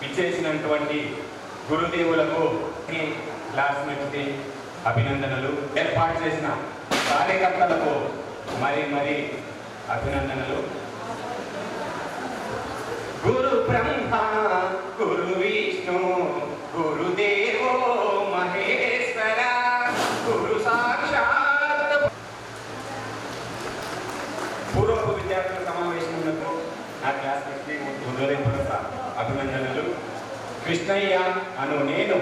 విచ్చేసినటువంటి గురుదేవులకు క్లాస్మేట్స్కి అభినందనలు. ఏర్పాటు చేసిన కార్యకర్తలకు మరి అభినందనలు. గురు బ్రహ్మ గురు విష్ణు గురుదేవో మహేశ్వర గురు సాక్షాత్. పూర్వపు విద్యార్థుల సమావేశములకు నా క్లాస్మేట్స్కి హృదయపూర్వక అభినందనలు. కృష్ణయ్య అను నేను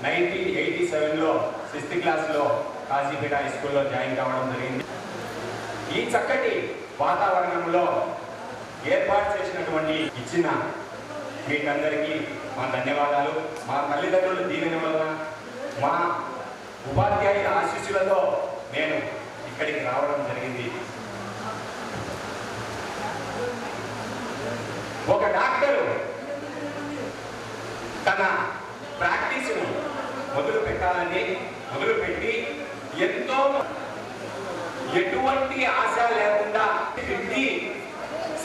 1987లో 6th క్లాస్లో కాశీపేట హై స్కూల్లో జాయిన్ కావడం జరిగింది. ఈ చక్కటి వాతావరణంలో ఏర్పాటు చేసినటువంటి ఇచ్చిన మీకందరికీ మా ధన్యవాదాలు. మా తల్లిదండ్రుల దీవెన వలన మా ఉపాధ్యాయుల ఆశీస్సులతో నేను ఇక్కడికి రావడం జరిగింది. ఒక డాక్టరు తన ప్రాక్టీస్ను మొదలుపెట్టి ఎంతో ఎటువంటి ఆశ లేకుండా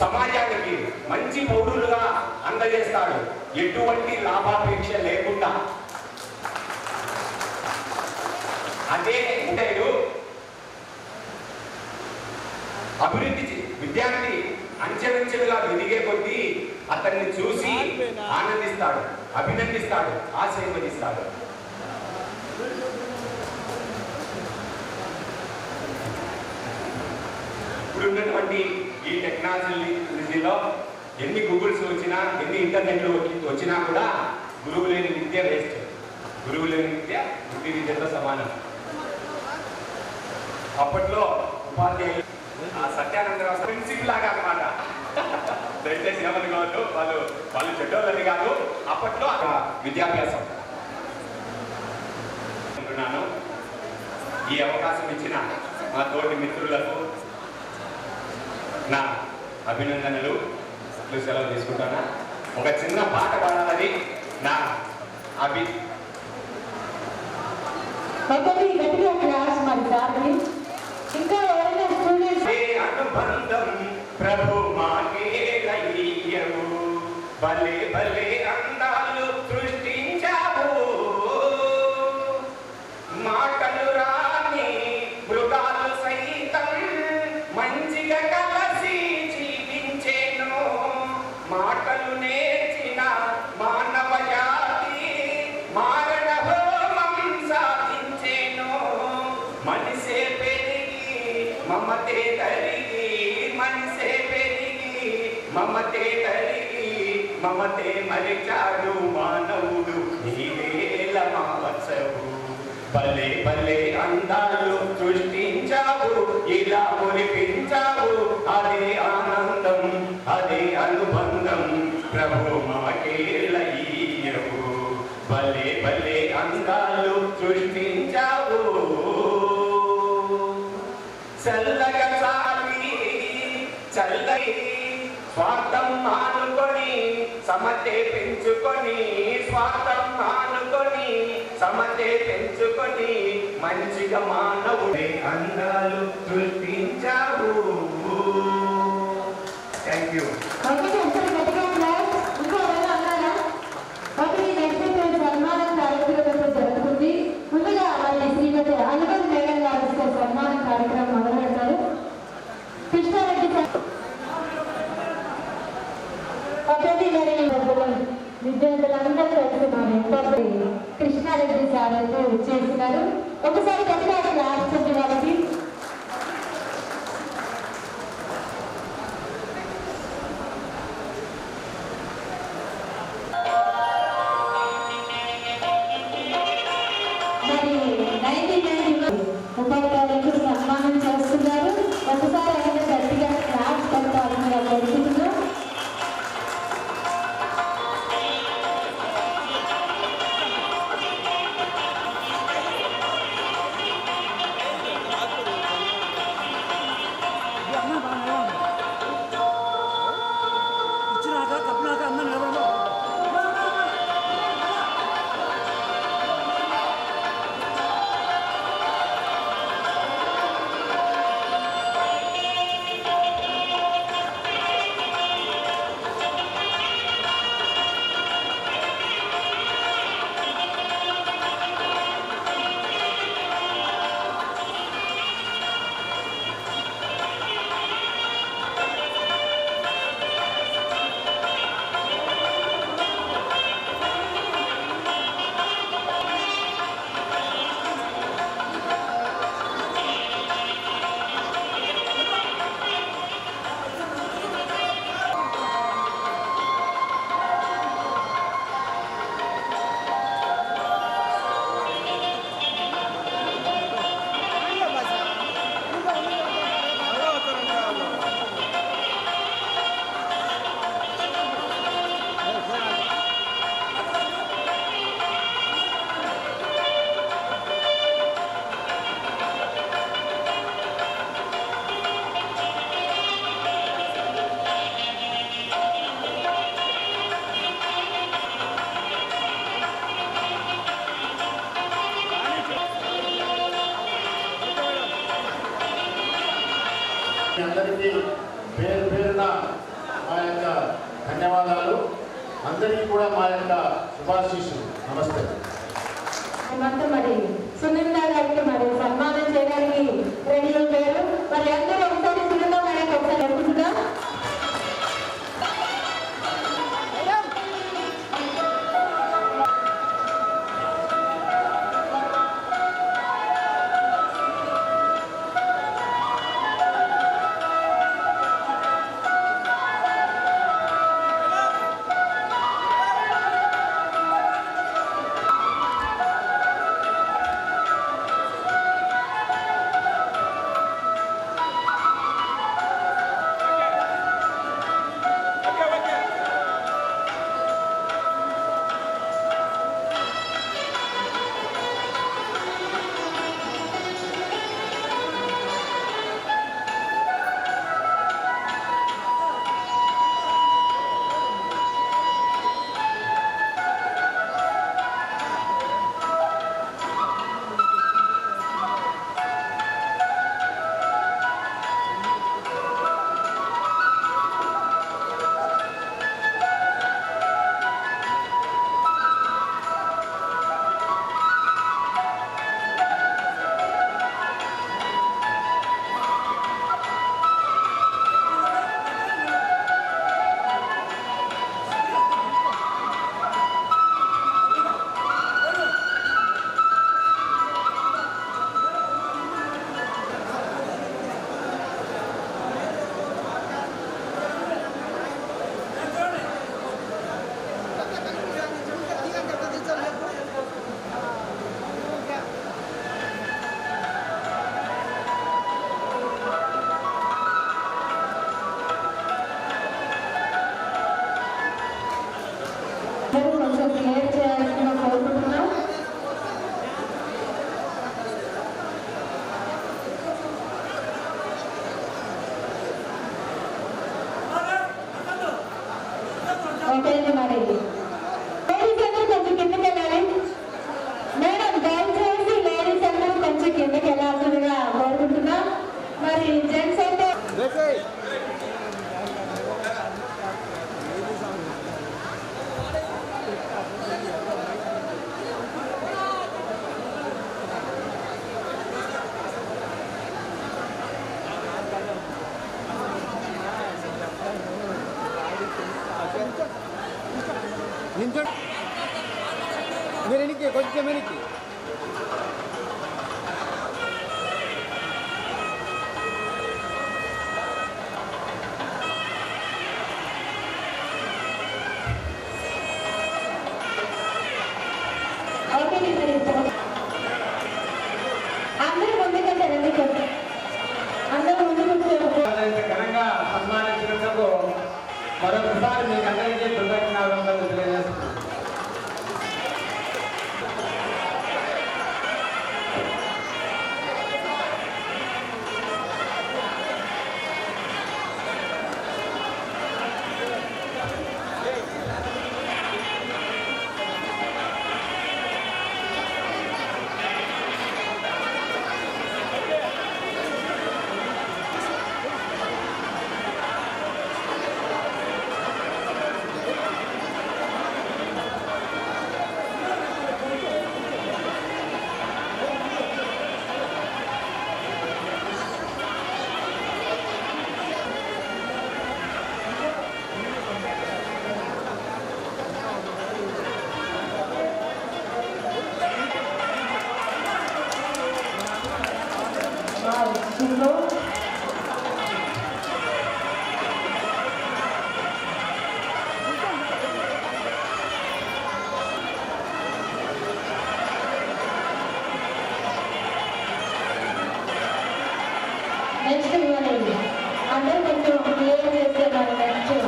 సమాజానికి మంచి పౌరులుగా అందజేస్తాడు, ఎటువంటి లాభాపేక్ష లేకుండా. అదే అభివృద్ధి విద్యార్థి అంచెలంచెలుగా ఎదిగే కొద్దీ అతన్ని చూసి ఆనందిస్తాడు, అభినందిస్తాడు, ఆశీర్వదిస్తాడు. ఇప్పుడున్నటువంటి ఈ టెక్నాలజీలో ఎన్ని గూగుల్స్ వచ్చినా, ఎన్ని ఇంటర్నెట్లు వచ్చినా కూడా గురువు లేని విద్య వేస్ట్. గురువు లేని విద్య వృత్తి విద్యతో సమానం. అప్పట్లో ఉపాధ్యాయులు సత్యానందరావు ప్రిన్సిపల్ లాగా అన్నమాట. దయచేసి ఏమని కావచ్చు, వాళ్ళు చెడ్డోళ్ళని కాదు. అప్పట్లో విద్యాభ్యాసం అంటున్నాను. ఈ అవకాశం ఇచ్చిన మా తోటి మిత్రులకు నా అభినందనలు. సెలవు తీసుకుంటానా. ఒక చిన్న పాట పాడాలని నా అనుబంధం ప్రభు మాకేలయ్యవు, భలే భలే అందాలు సృష్టించావు, మాటలు రాని మృగాలు సైతం మంచిగా కలిసి జీవించేను, మాటలు నేర్చిన మానవ జాతి మారణ హోమం సాధించేను, మనిషే పెరిగి మమతే తరిగి, మనిషే పెరిగి మమతే తరిగి, మమతే మరిచాడు మానవుడు నీవేల మావత్సవు, భలే భలే అందాలు సృష్టించావు, ఇలా మురిపించావు, అదే ఆనందం అదే అనుబంధం ప్రభు మాకేలయ్యవు, భలే భలే అందాలు సృష్టించావు, చల్లగా సాగి చల్లగి స్వార్థం మానుకొని సమతే పెంచుకొని, స్వార్థం మానుకొని సమతే పెంచుకొని మంచిగా మానవుడే అందాలు సృష్టించావు. Thank you. సన్మానం కార్యక్రమం జరుగుతుంది. ముందుగా మరి శ్రీమతి అనుబంధ మేఘం గారితో సన్మాన కార్యక్రమం మొదలు పెడతారు. కృష్ణారెడ్డి విద్యార్థులందరూ కలిసి మన ఎంతో కృష్ణారెడ్డి సార్ చేస్తున్నారు. ఒకసారి కృష్ణారెడ్డి రాష్ట్రండి వాళ్ళకి ఉపాధ్యాయులకు సన్మానం చేస్తున్నారు. ఒకసారి అయితే గట్టిగా క్లాస్ పెట్టాలని కోరుకుంటున్నాం. అందరికీ పేరు పేరున మా యొక్క ధన్యవాదాలు. అందరికీ కూడా మా యొక్క శుభాశీస్సులు. నమస్తే. మరి సునీత గారికి మరి సన్మానం చేయడానికి రెడీ అయ్యారు. మరి అందరూ ఒకసారి సునీత గారికి ఒకసారి అనుకుంటున్నాం. ఓకే మరి లేడీస్ అందరూ కొంచెం కిందకి వెళ్ళాలి. మేడం దయచేసి లేడీస్ అందరూ కొంచెం కిందకి వెళ్ళాల్సిందిగా కోరుకుంటున్నాం. మరి జెంట్స్ అయితే మీరు ఎనికి కొంచెం ఎనికి అందరూ ముందుకెళ్ళారండి. అందరూ ముందుకు ఘనంగా సన్మానించినందుకు మరొకసారి మీకు అందరికీ కృతజ్ఞతలు తెలియజేస్తున్నాను. నెక్స్ట్ ఇవ్వాలండి. అందరూ కొంచెం క్లియర్ చేస్తే మరి నెక్స్ట్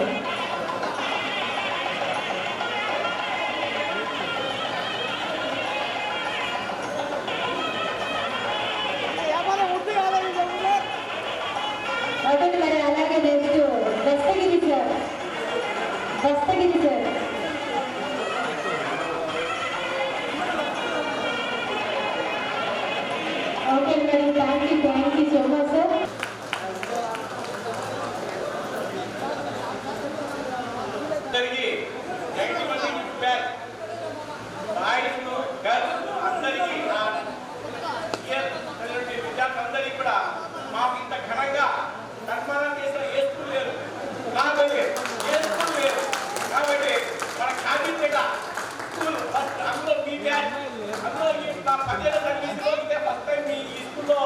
ఒకటి మరి అలాగే next Dastagiri sir. Dastagiri sir okay మరి thank you so much sir. కూడా మాకు ఇంత ఘనంగా సన్మానం చేసిన ఏ స్కూల్ లేదు కాబట్టి మన కాజీపేట స్కూల్ ఫస్ట్ అందులో మీ బ్యాచ్ అందులో నా 10 సర్వీసులో ఫస్ట్ టైం మీ ఈ స్కూల్లో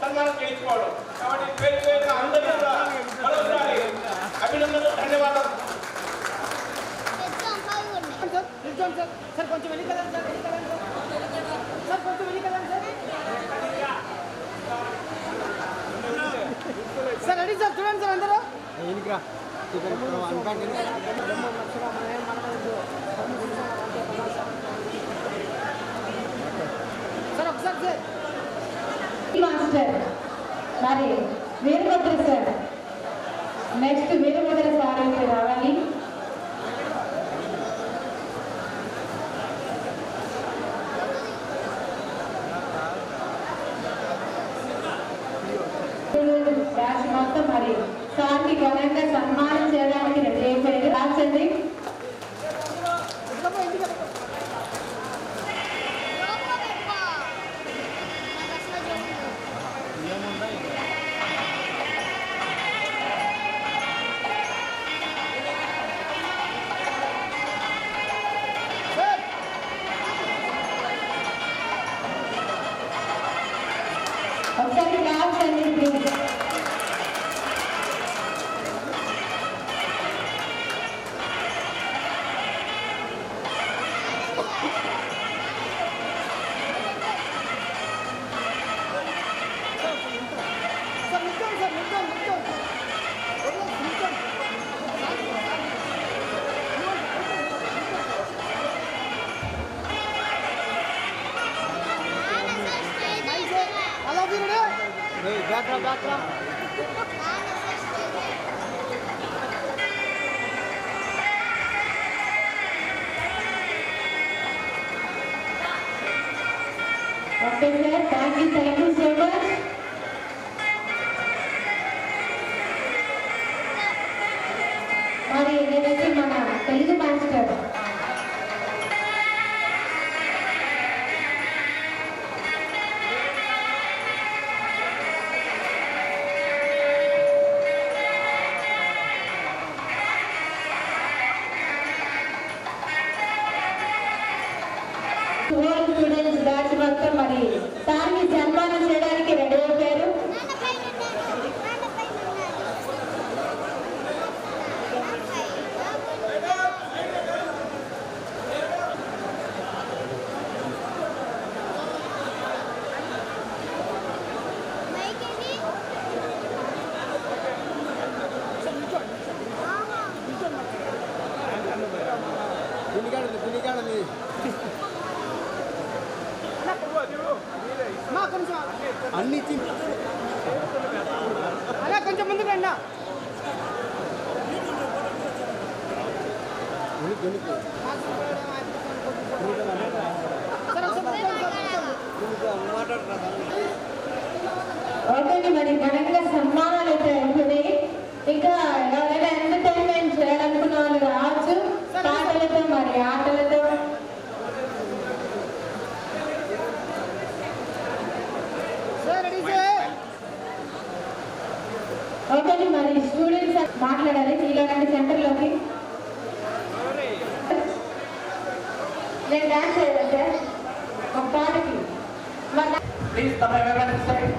సన్మానం చేయించుకోవడం కాబట్టి పేరు అందరికీ మరోసారి అభినందనలు ధన్యవాదాలు. సార్ కొంచెం వెళ్ళి కదా సార్ కొంచెం వెళ్ళి కదా సార్ రెడీ సార్ చూడండి సార్ అందరూ ఎన్నికరా సార్ ఒకసారి సార్ మాస్టర్ మరి Veerabhadra sir next Veerabhadra sir అయితే రావాలి. బ్యాచ్ మొత్తం మరి సార్కి ఘనంగా సన్మానం చేయడానికి రెడీ అయిపోయారు. రాచండి ఒకసారి క్లాస్ అండి ప్లీజ్. బ్యాక్రా okay sir, thank you so much. మరి నేనైతే మన తెలుగు మాస్టర్ స్టూడెంట్స్ బ్యాచ్ మొత్తం మరి సార్ని సన్మానం చేయడానికి రెడీ అయిపోయారు. అన్ని అలా కొంచెం ముందుకు రండి. ఓకే మరి ఘనంగా సన్మానాలు అయితే అయిపోయినాయి. ఇంకా ఎవరైనా ఎంటర్టైన్మెంట్ చేయాలనుకున్న వాళ్ళు రావచ్చు, పాటలతో మరి ఆటలతో. ఓకే మరి స్టూడెంట్స్ మాట్లాడాలి. మీలోనండి సెంటర్లోకి నేను డాన్స్ చేయాలి సార్ ఒక పాటకి. Please come everyone inside.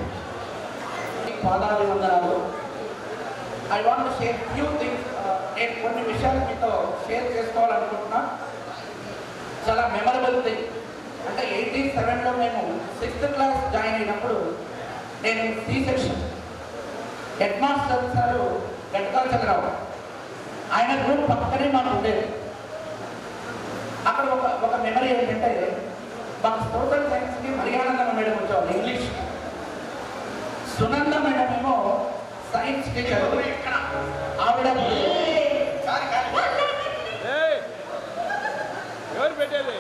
పాదాలు వందనాలు. I want to share few things. నేను కొన్ని విషయాలు మీతో షేర్ చేసుకోవాలనుకుంటున్నా. చాలా మెమరబుల్ థింగ్. అంటే 87లో మేము 6th క్లాస్ జాయిన్ అయినప్పుడు నేను C section head master sir Gatkala Chandrarao ఆయన రూమ్ పక్కనే మాకు ఉండేది. అక్కడ ఒక మెమరీ ఏంటంటే మాకు సోషల్ సైన్స్కి మర్యాదమ్మ మేడం వచ్చేవాళ్ళు, ఇంగ్లీష్. సునంద మేడం ఏమో సైన్స్ టీచర్. ఆవిడ ఎవరు పెట్టేది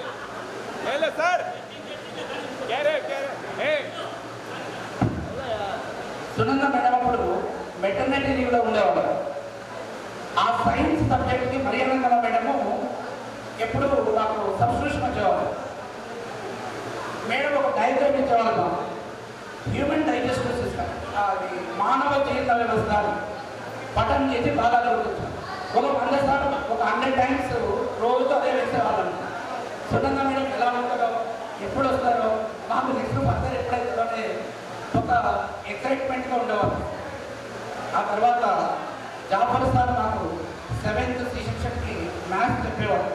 సార్ సునంద మేడం అప్పుడు మెటర్నిటీ లీవ్లో ఉండేవాళ్ళు. ఆ సైన్స్ సబ్జెక్ట్కి మర్యాదమ్మ మేడము ఎప్పుడు మాకు సబ్స్టిట్యూషన్ వచ్చేవాళ్ళు. మేడం ఒక డయాగ్రామ్ ఇచ్చేవాళ్ళు, హ్యూమన్ డైజెస్టివ్ సిస్టమ్. చేసి బాగా గుర్తించాం. ఒక 100 సార్లు ఒక 100 టైమ్స్ రోజు అదే వేసేవాళ్ళం. సునంద మేడం ఎలా ఉంటారో, ఎప్పుడు వస్తారో, మాకు నెక్స్ట్ ఫర్దర్ ఎప్పుడైతుందో అనే ఒక ఎక్సైట్మెంట్గా ఉండేవాళ్ళు. ఆ తర్వాత జాఫర్ సార్ మాకు 7th C సెక్షన్కి మ్యాథ్స్ చెప్పేవాడు.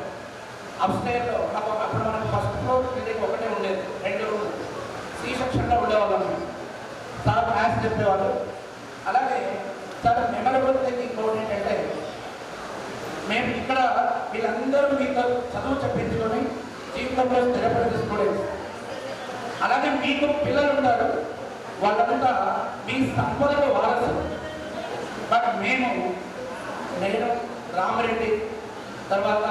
అప్స్టైర్లో మాకు అప్పుడు మనకు ఫస్ట్ ఫ్లోర్ బిల్డింగ్ ఒకటే ఉండేది, 2 రూమ్ C సెక్షన్లో ఉండేవాళ్ళం. సార్ మ్యాథ్స్ చెప్పేవాళ్ళు. అలాగే సార్ మెమరబుల్ థింగ్ ఇంకోటి ఏంటంటే, మేము ఇక్కడ వీళ్ళందరూ మీతో చదువు చెప్పించుకొని జీవితంలో స్థిరపడే స్టూడెంట్స్. అలాగే మీకు పిల్లలు ఉంటారు, వాళ్ళంతా మీ సంపదకు వారసులు. బట్ నేను రామరెడ్డి, తర్వాత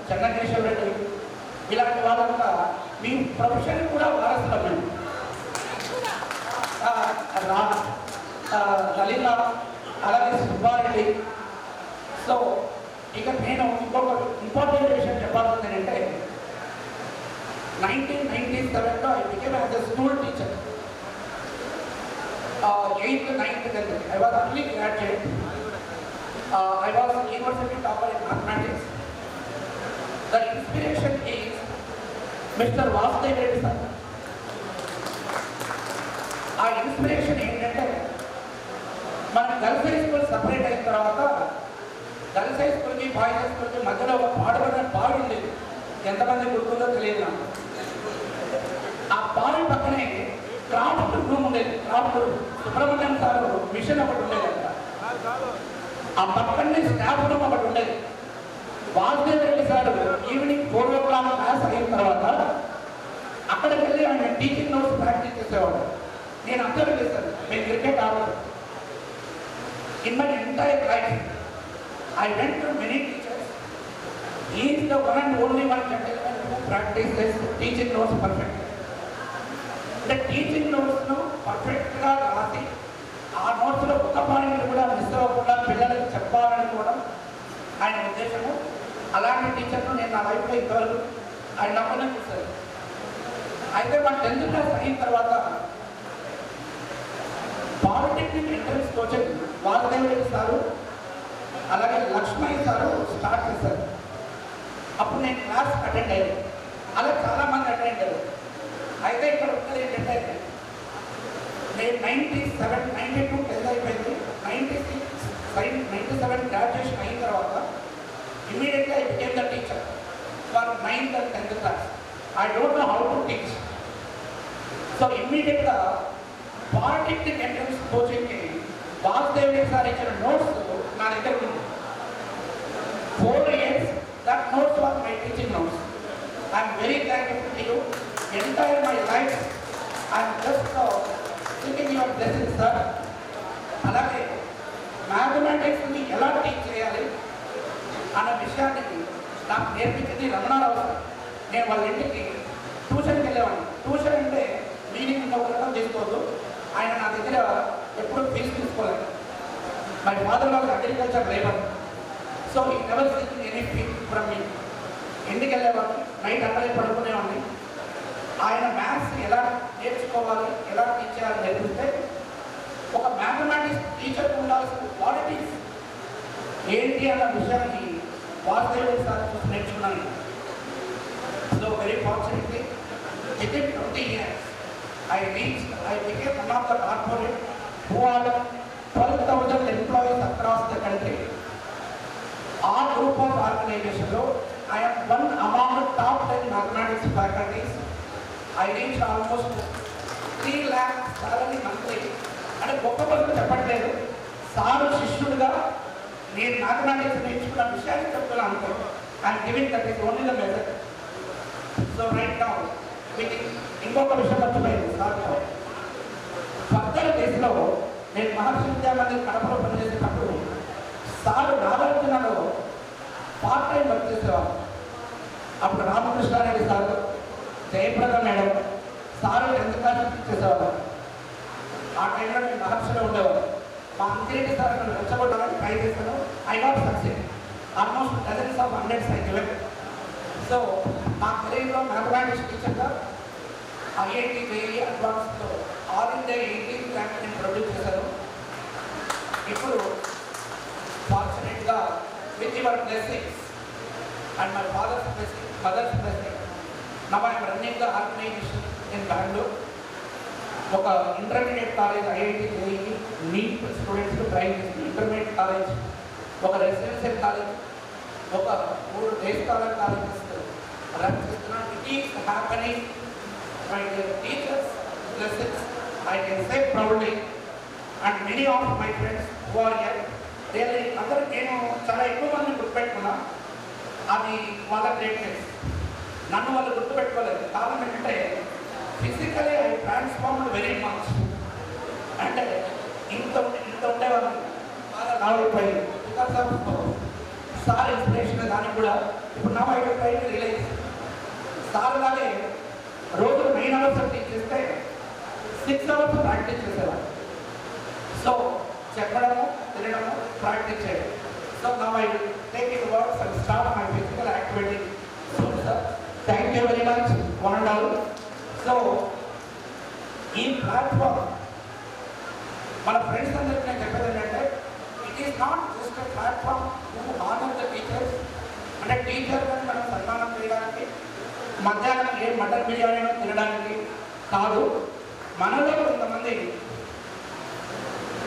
చెన్నకేశ్వర రెడ్డి, ఇలాంటి వాళ్ళంతా మీ ప్రొఫెషన్ కూడా వారసులం. మేము లలిత, అలాగే సుబ్బారెడ్డి. సో ఇక నేను ఇంకొక ఇంపార్టెంట్ విషయం చెప్పాల్సింది ఏంటంటే, 1997లో I became as a school teacher. 8th, 9th, 10th I was only graduate. I was university topper in mathematics. The inspiration is Mr. Vasudev Reddy sir. ఆ ఇన్స్పిరేషన్ ఏంటంటే, మన గర్ల్స్ హై స్కూల్ సపరేట్ అయిన తర్వాత girls high స్కూల్కి boys high స్కూల్కి మధ్యలో ఒక పాడుబడిన బావి ఉండేది. ఎంతమంది గుర్తుందో తెలియదు నాకు. ఆ బావి పక్కనే క్రాఫ్ట్ రూమ్ ఉండేది. Craft room Subrahmanyam sir machine ఒకటి ఉండేది అంట. ఆ పక్కనే స్టాఫ్ రూమ్ ఒకటి ఉండేది. Vasudev Reddy sir evening 4 o'clock class అయిన తర్వాత అక్కడికి వెళ్ళి ఆయన టీచింగ్ నోట్స్ ప్రాక్టీస్ చేసేవాడు. నేను అబ్జర్వ్ చేశాను, మేము క్రికెట్ ఆడతాం. In my entire life I went to many teachers. He is the one and only one gentleman who practices teaching notes perfectly. The teaching notes perfectగా రాసి ఆ నోట్స్లో ఒక పాయింట్ కూడా miss అవ్వకుండా పిల్లలకు చెప్పాలనుకోవడం ఆయన ఉద్దేశము. అలాంటి టీచర్ను నేను నా లైఫ్లో ఇంతవరకు ఆయన నమ్మకం చూశాను. అయితే మా 10th క్లాస్ అయిన తర్వాత polytechnic entrance coaching Vasudev Reddy sir అలాగే లక్ష్మయ్య సారు స్టార్ట్ చేశారు. అప్పుడు నేను క్లాస్ అటెండ్ అయ్యాను. అలా చాలామంది అటెండ్ అయ్యారు. అయితే ఇక్కడ ఉన్నది ఏంటంటే, నేను 97, 92 10th అయిపోయింది. 97 గ్రాడ్యుయేషన్ అయిన తర్వాత ఇమీడియట్గా I became the teacher for 9th and 10th class. I don't know how to teach. So ఇమ్మీడియట్గా పాలిటెక్నిక్ ఎంట్రన్స్ కోచింగ్కి వాసుదేవ్ రెడ్డి సార్ ఇచ్చిన నోట్స్ నా దగ్గర ఉంది. 4 years that notes was my teaching notes. I am very thankful to you. Entire my life I am just seeking your blessings, sir. అలాగే మ్యాథమెటిక్స్ని ఎలా teach చేయాలి అన్న విషయాన్ని నాకు నేర్పించింది రమణారావు సార్. నేను వాళ్ళ ఇంటికి ట్యూషన్కి వెళ్ళేవాడిని. ట్యూషన్ అంటే మీనింగ్ ఇంకొక చేసుకోవద్దు. ఆయన నా దగ్గర ఎప్పుడు ఫీజు తీసుకోలేదు. My father was agriculture labour, so he never seeking any fee from me. ఎందుకు వెళ్ళేవాడిని, నైట్ అక్కడే పడుకునేవాడిని. ఆయన మ్యాథ్స్ ఎలా నేర్చుకోవాలి, ఎలా టీచ్ చేయాలని నేర్పిస్తే ఒక మ్యాథమెటిక్స్ టీచర్కి ఉండాల్సిన క్వాలిటీస్ ఏంటి అన్న విషయాన్ని వాసుదేవ్ సార్ చూసి నేర్చుకున్నాను. So very fortunately within 20 years I became one of the corporate who are 12,000 employees across the country. Our group of organization, I am one among the top 10 mathematics faculties. I reached almost 3 lakh salary monthly. అంటే గొప్ప పనులు చెప్పట్లేదు, sir శిష్యుడుగా నేను mathematics నేర్చుకున్న విషయాన్ని చెప్తున్నాను అనుకో. I'm giving that is only the method. So right now మీకు ఇంకొక విషయం మర్చిపోయింది సార్. ఫర్దర్ డేస్లో నేను మహర్షి విద్యామందిర్ కడపలో పనిచేసేటప్పుడు సారు నాగార్జునలో పార్ట్ టైం వర్క్ చేసేవారు. అప్పుడు Ramakrishna Reddy sir, Jayaprada madam sir 10th class చేసేవారు. ఆ టైంలో నేను మహర్షిలో ఉండేవారు. మా అంకిరెడ్డి సార్ నన్ను రెచ్చగొట్టడానికి ట్రై చేశాను. I not success. Almost dozens of hundreds I given. So నా కెరీర్లో మ్యాథమెటిక్స్ టీచర్గా IIT JEE అడ్వాన్స్లో ఆల్ ఇండియా 18th ర్యాంక్ నేను ప్రొడ్యూస్ చేశాను. ఇప్పుడు your blessings and my father's blessing, mother's blessing. Now I am running the organization in Bangalore. ఒక intermediate college IIT JEE NEET స్టూడెంట్స్కి train చేస్తుంది. ఇంటర్మీడియట్ కాలేజ్, ఒక residential college, ఒక 3 day scholar colleges run చేస్తున్నాను. It is happening by the teachers blessings, I can say proudly, and many of my friends who are here really. అందరూ నేను చాలా ఎక్కువ మందిని గుర్తుపెట్టుకున్నా, అది వాళ్ళ గ్రేట్నెస్. నన్ను వాళ్ళు గుర్తుపెట్టుకోలేదు. కారణం ఏంటంటే physically I transformed very much. అంటే ఇంత ఉండేవాళ్ళు బాగా లావైపోయింది బికాస్ ఆఫ్ సార్ ఇన్స్పిరేషన్. దానికి కూడా ఇప్పుడు నా I try to realise sir లాగే రోజు 9 hours టీచ్ చేస్తే 6 hours ప్రాక్టీస్ చేసేవాళ్ళు. సో చెప్పడము, తినడము, ప్రాక్టీస్ చేయడం. సో నా I take it works and start my physical activity. So sir thank you very much one and all. So ఈ platform మన ఫ్రెండ్స్ అందరికీ నేను చెప్పేది ఏంటంటే it is not just a platform to honour the teachers. అంటే teacher కానీ మనం సన్మానం చేయడానికి, మధ్యాహ్నం ఏ మటన్ బిర్యానీ తినడానికి కాదు. మనలో కొంతమంది,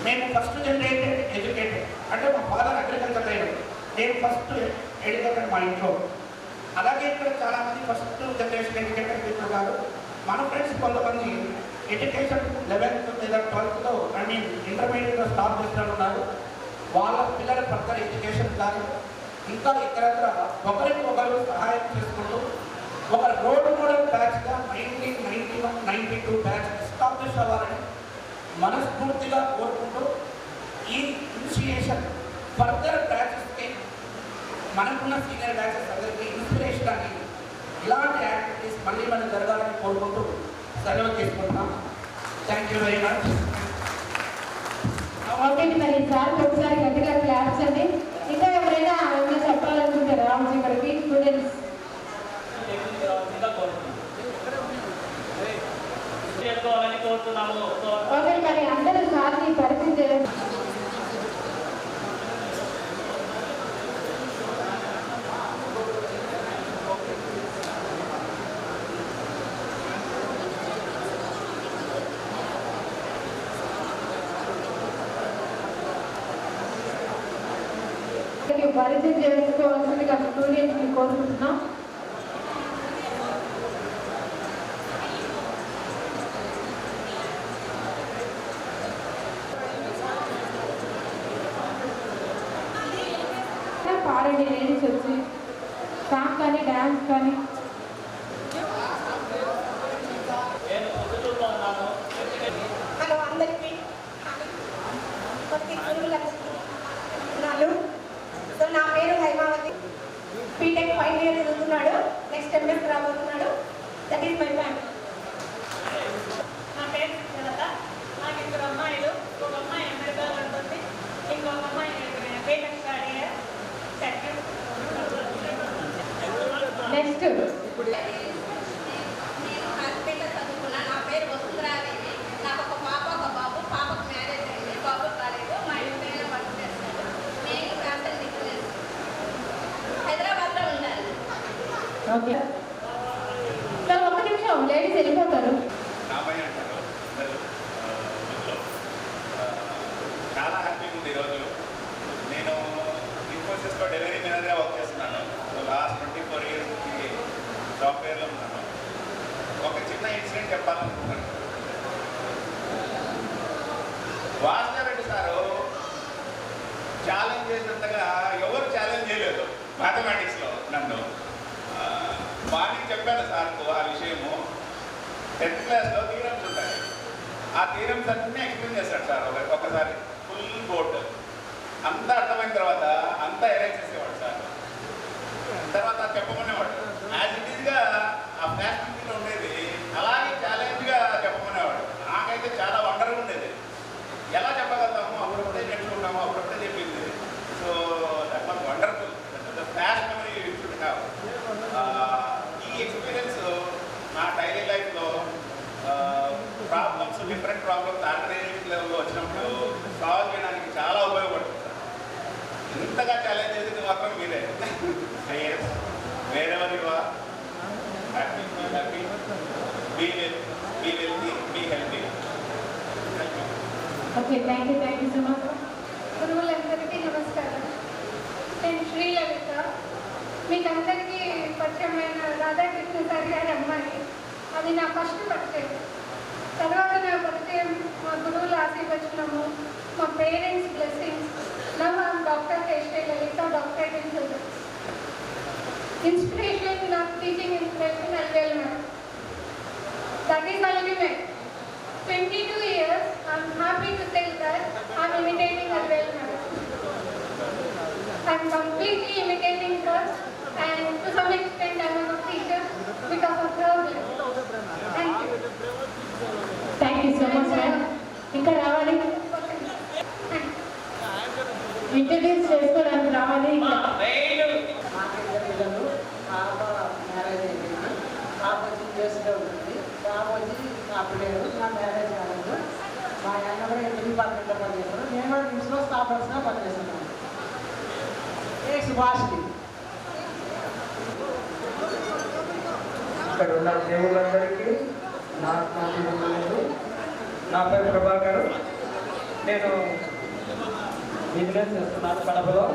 మేము ఫస్ట్ జనరేటెడ్ ఎడ్యుకేటెడ్, అంటే మా ఫాదర్ అగ్రికల్చర్ లేదు, నేను ఫస్ట్ ఎడ్యుకేటెడ్ మా ఇంట్లో. అలాగే ఇక్కడ చాలామంది ఫస్ట్ జనరేషన్ ఎడ్యుకేటెడ్ పీపుల్ కాదు. మన ఫ్రెండ్స్ కొంతమంది ఎడ్యుకేషన్ 11th లేదా 12thలో ఐ మీన్ ఇంటర్మీడియట్లో స్టాప్ చేసిన ఉన్నారు. వాళ్ళ పిల్లల ఫర్దర్ ఎడ్యుకేషన్ కానీ ఇంకా ఇతరత్ర ఒకరికొకరు సహాయం చేసుకుంటూ ఒక రోడ్ మోడల్ బ్యాచ్గా 1991-92 బ్యాచ్ ఎస్టాబ్లిష్ అవ్వాలని మనస్ఫూర్తిగా కోరుకుంటూ ఈ ఇనిషియేషన్ ఫర్దర్ బ్యాచెస్కి, మనకున్న సీనియర్ బ్యాచెస్ అందరికీ ఇన్స్పిరేషన్ అని ఇలాంటి యాక్టివిటీస్ మళ్ళీ మనం జరగాలని కోరుకుంటూ సెలవు తీసుకుంటున్నాం. Thank you very much. Okay, మరి సార్ ఒకసారి గట్టిగా క్లాప్స్ అండి. ఇంకా ఎవరైనా ఏమైనా చెప్పాలనుకుంటారా ఇక్కడికి స్టూడెంట్స్? ఓకే, మరి అందరూ సార్ని పరిచయం చేయండి. పరిచయం చేసుకోవాల్సిందిగా స్టూడెంట్స్ని కోరుకుంటున్నాం. పాడండి లేడీస్ వచ్చి, సాంగ్ కానీ డ్యాన్స్ కానీ. హలో అందరికీ, సో నా పేరు హైమావతి. బీటెక్ ఫైనల్ ఇయర్ చదువుతున్నాడు, నెక్స్ట్ ఎంఎస్ రాబోతున్నాడు. That is my family. నా పేరు సుజాత. నాకు ఇద్దరు అమ్మాయిలు, ఒక అమ్మాయి అమెరికా ఉంటుంది, ఇంకొక అమ్మాయి BTech study year second. Next నేను హాస్పిటల్ చదువుకున్నా. నా పేరు వసుంధరాదేవి. నాకు ఒక పాప, ఒక బాబు. పాపకు మ్యారేజ్ అయింది, బాబు కాలేదు. మా ఇంట్లో వర్క్ చేస్తాడు. నేను క్యాన్సర్ డిగ్రీ హైదరాబాద్లో ఉండాలి. ఓకే సార్, ఒక్క నిమిషం, లేడీస్ వెళ్ళిపోతారు. నాపై అంటారు చాలా హ్యాపీగా ఉంది ఈరోజు. నేను ఇన్ఫోసిస్లో డెలివరీ మేనేజర్గా వర్క్ చేస్తున్నాను. లాస్ట్ 24 years సాఫ్ట్వేర్లో ఉన్నాను. ఒక చిన్న ఇన్సిడెంట్ చెప్పాలనుకుంటున్నాను. వాసుదేవరెడ్డి సారు ఛాలెంజ్ చేసినంతగా ఎవరు ఛాలెంజ్ చేయలేదు మ్యాథమెటిక్స్లో నన్ను. మార్నింగ్ చెప్పాను సార్కు ఆ విషయము. 10th క్లాస్లో థీరమ్స్ ఉంటాయి. ఆ థీరమ్స్ అన్నీ ఎక్స్ప్లెయిన్ చేస్తాడు సార్ ఒకసారి ఫుల్ బోర్డ్ అంతా అర్థమైన తర్వాత అంతా ఎరేంజ్ చేసేవాడు సార్. తర్వాత చెప్పమనేవాడు. యాజ్ ఇట్ ఈస్గా ఆ ఫ్యాసిలిటీలో ఉండేది, అలాగే ఛాలెంజ్గా చెప్పమనేవాడు. నాకైతే చాలా వండర్గా ఉండేది. ఎలా చెప్పగలుగుతాము, అప్పుడప్పుడే నేర్చుకుంటాము, అప్పుడప్పుడే చెప్పింది. So that was wonderful. The fast memory you should have. ఈ ఎక్స్పీరియన్స్ నా డైలీ లైఫ్లో ప్రాబ్లమ్స్, డిఫరెంట్ ప్రాబ్లమ్స్ ఆర్గనైజేషన్ లెవెల్లో వచ్చినప్పుడు సాల్వ్ చేయడానికి చాలా ఉపయోగపడుతుంది. ఇంతగా ఛాలెంజ్ చేసేది మాత్రం మీరే. మీ వెల్తీ మీ healthy. Okay, thank you so much. గురువులందరికీ నమస్కారం. నేను శ్రీలలిత. మీకు అందరికీ పరిచయమైన రాధాకృష్ణ సార్ గారి అమ్మాయి. అది నా ఫస్ట్ పరిచయం. తర్వాత నా పరిచయం మా గురువుల ఆశీర్వచనము, మా parents blessings. Now I'm doctor Keshava Lalitha, doctorate in physics. Inspiration, not teaching inspiration, Alvel ma'am. That is ultimate. 22 years, I'm happy to say that I'm imitating Alvel ma'am. I'm completely imitating her, and to some extent I'm a good teacher because of her blessing. Thank you. Thank you so much ma'am. ఇంకా రావాలి, introduce చేసుకోవడానికి రావాలి. పాప marriage అయింది. పాప వచ్చి యూఎస్లో ఉంటుంది. పాప వచ్చి నా పిల్లలు, నా మ్యారేజ్ కాలేదు. మా ఆయన కూడా ఇంటి డిపార్ట్మెంట్లో పనిచేస్తారు. నేను కూడా నిమ్స్లో స్టాఫ్ నర్స్గా పనిచేస్తున్నాను. సుభాష్కి ఇక్కడ ఉన్న దేవుళ్ళందరికీ నా పేరు ప్రభాకర్. నేను బిజినెస్ చేస్తున్నాను కడపలో.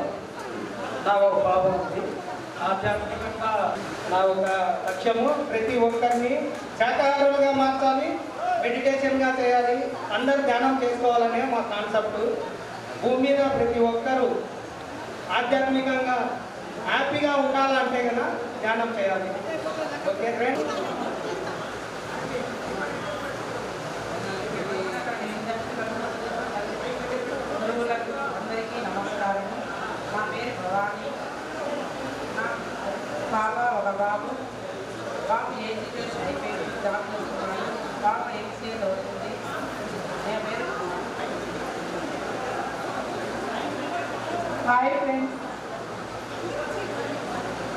నా ఒక పాప ఉంది. ఆధ్యాత్మికంగా నా ఒక లక్ష్యము ప్రతి ఒక్కరిని శాకాహారులుగా మార్చాలి, మెడిటేషన్గా చేయాలి, అందరూ ధ్యానం చేసుకోవాలనే మా కాన్సెప్ట్. భూమి మీద ప్రతి ఒక్కరూ ఆధ్యాత్మికంగా హ్యాపీగా ఉండాలంటే కనుక ధ్యానం చేయాలి. Okay friends. అందరికీ నమస్కారం. మా పేరు భవాని. పాప ఒక బాబు. బాబు ఎడ్యుకేషన్ అయిపోయింది, జాబ్ చేస్తున్నాడు. పాప ఎంసీఏ అవుతుంది. నా పేరు హాయ్ ఫ్రెండ్స్,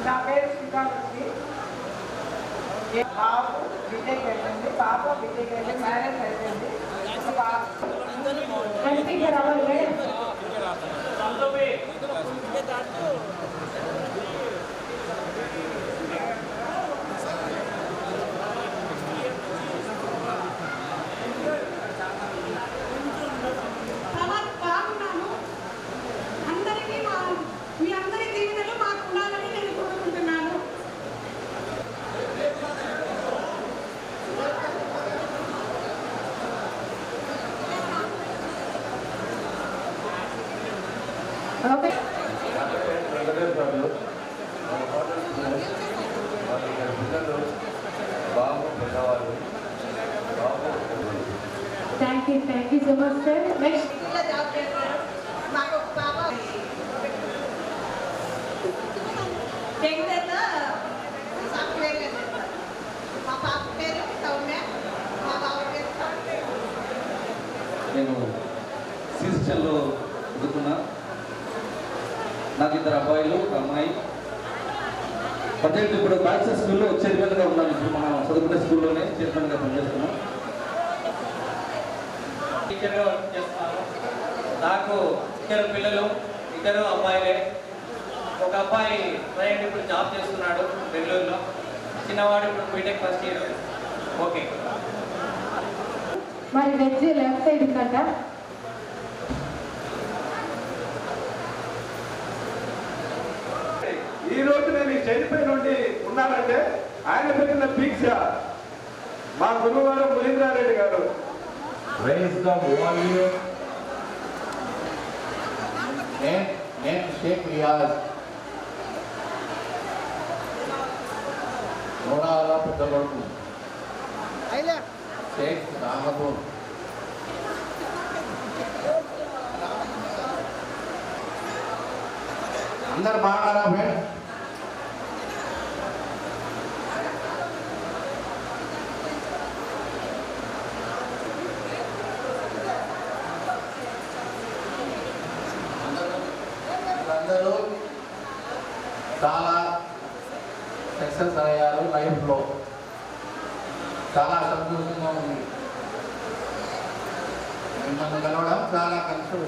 నా పేరు శ్రీకాంత్. బాబు బీటెక్ అయిపోయింది, పాప బీటెక్ అయిపోయింది, మ్యారేజ్ అయిపోయింది. ఇంకా రావాలి మేడం. బాగున్నాను. అందరికీ మీ అందరి దీవెనలు మాకు ఉండాలని నేను కోరుకుంటున్నాను. Okay, thank you so much sir. Next job చేస్తాడు. మాకు ఒక పాప బెంగళూరులో సాఫ్ట్వేర్ చేస్తారు. మా పాప పేరు సౌమ్య, మా బాబు పేరు సాఫ్ట్వేర్. నేను సిస్టర్లో చదువుకున్నా. నాకు 2 అబ్బాయిలు, ఒక అమ్మాయి. ప్రజెంట్ ఇప్పుడు బాయ్స్ స్కూల్లో చైర్మన్గా ఉన్నాను. ఇప్పుడు మనం చదువుకునే స్కూల్లోనే చైర్మన్గా పనిచేస్తున్నాం. టీచర్గా వర్క్ చేస్తున్నాను. నాకు 2 పిల్లలు, 2 అబ్బాయిలే. ఒక అబ్బాయి ప్రజెంట్ ఇప్పుడు జాబ్ చేస్తున్నాడు బెంగళూరులో. చిన్నవాడు ఇప్పుడు బీటెక్ ఫస్ట్ ఇయర్. ఓకే. మరి వెజ్ లెఫ్ట్ సైడ్ కదా. ఈ రోజు నేను ఈ చనిపోయి నుండి ఉన్నానంటే ఆయన పెట్టిన దీక్ష మా గురువుగారు మునీంద్రారెడ్డి గారు. Rise the volume. నేను షేక్ రియాజ్, నోరాల పెద్ద కొడుకు షేక్ రామపూర్. అందరు బాగున్నారా ఫ్రెండ్? అందరూ చాలా సక్సెస్ అయ్యారు లైఫ్లో. చాలా సంతోషంగా ఉంది. మిమ్మల్ని కలవడం చాలా కష్టం.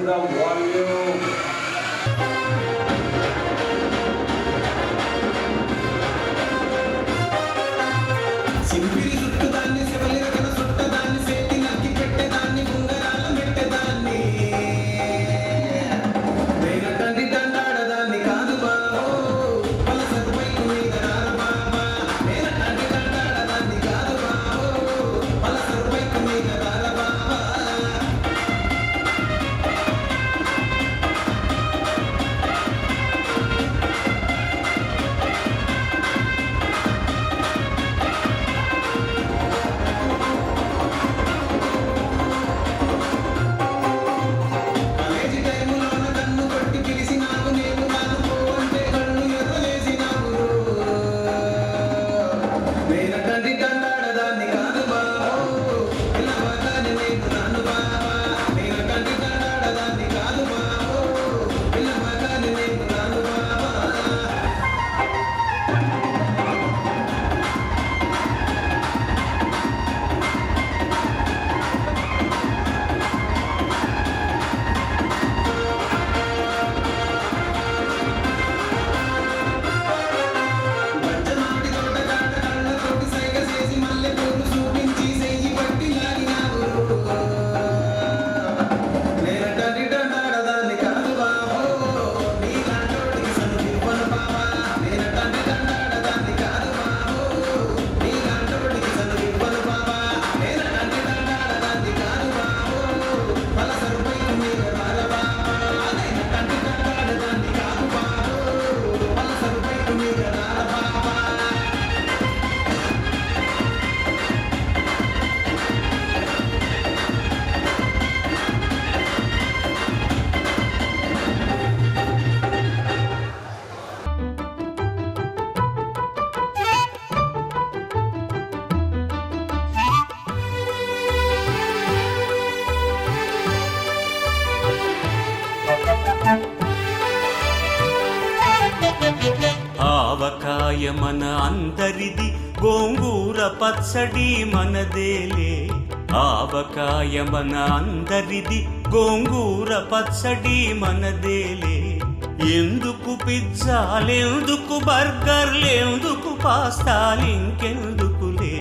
the volume. సింపిరి చుట్టదాన్ని శివలి రకన చుట్టదాన్ని సేతి నక్కి పెట్టేదాన్ని ఉంగరాల పెట్టేదాన్ని వేగటండి దండాడదాన్ని కాదు బాబో పలసరు బైకు మీద రారు బాబా వేగటండి దండాడదాన్ని కాదు బాబో పలసరు బైకు మీద రారు బాబా కాలేజీ టైములోన కన్ను కొట్టి పిలిచినావు నేను నాను పో అంటే కళ్ళు ఎర్రలేసినావు వేగటండి దండాడదాన్ని కాదు బాబో పిల్లవాగానే నేను నాను బాబా వేగటండి దండాడదాన్ని కాదు బాబో పిల్లవాగానే నేను నాను బాబా పంచనాటి తోటగాట కళ్ళతోటి సైగ చేసి మల్లె పూలు చూపించి చెయ్యి పట్టి లాగినావు నేనటండి దండాడదాన్ని కాదు బాబో నీలాంటోడికి సన్నివ్వను బాబా నేనటండి దండాడదాన్ని కాదు బాబో నీలాంటోడికి సన్నివ్వను బాబా నేనటండి దండాడదాన్ని కాదు బాబో పలసరు బైకు మీద రార బాబా నేనటండి దండాడదాన్ని కాదు బాబో పలసరు బైకు మీద రార బాబా ఆవకాయ మన అందరిది గోంగూర పచ్చడి మనదేలే ఆవకాయ మన అందరిది గోంగూర పచ్చడి మనదేలే ఎందుకు పిజ్జాలెందుకు బర్గర్లెందుకు పాస్తాలింకెందుకులే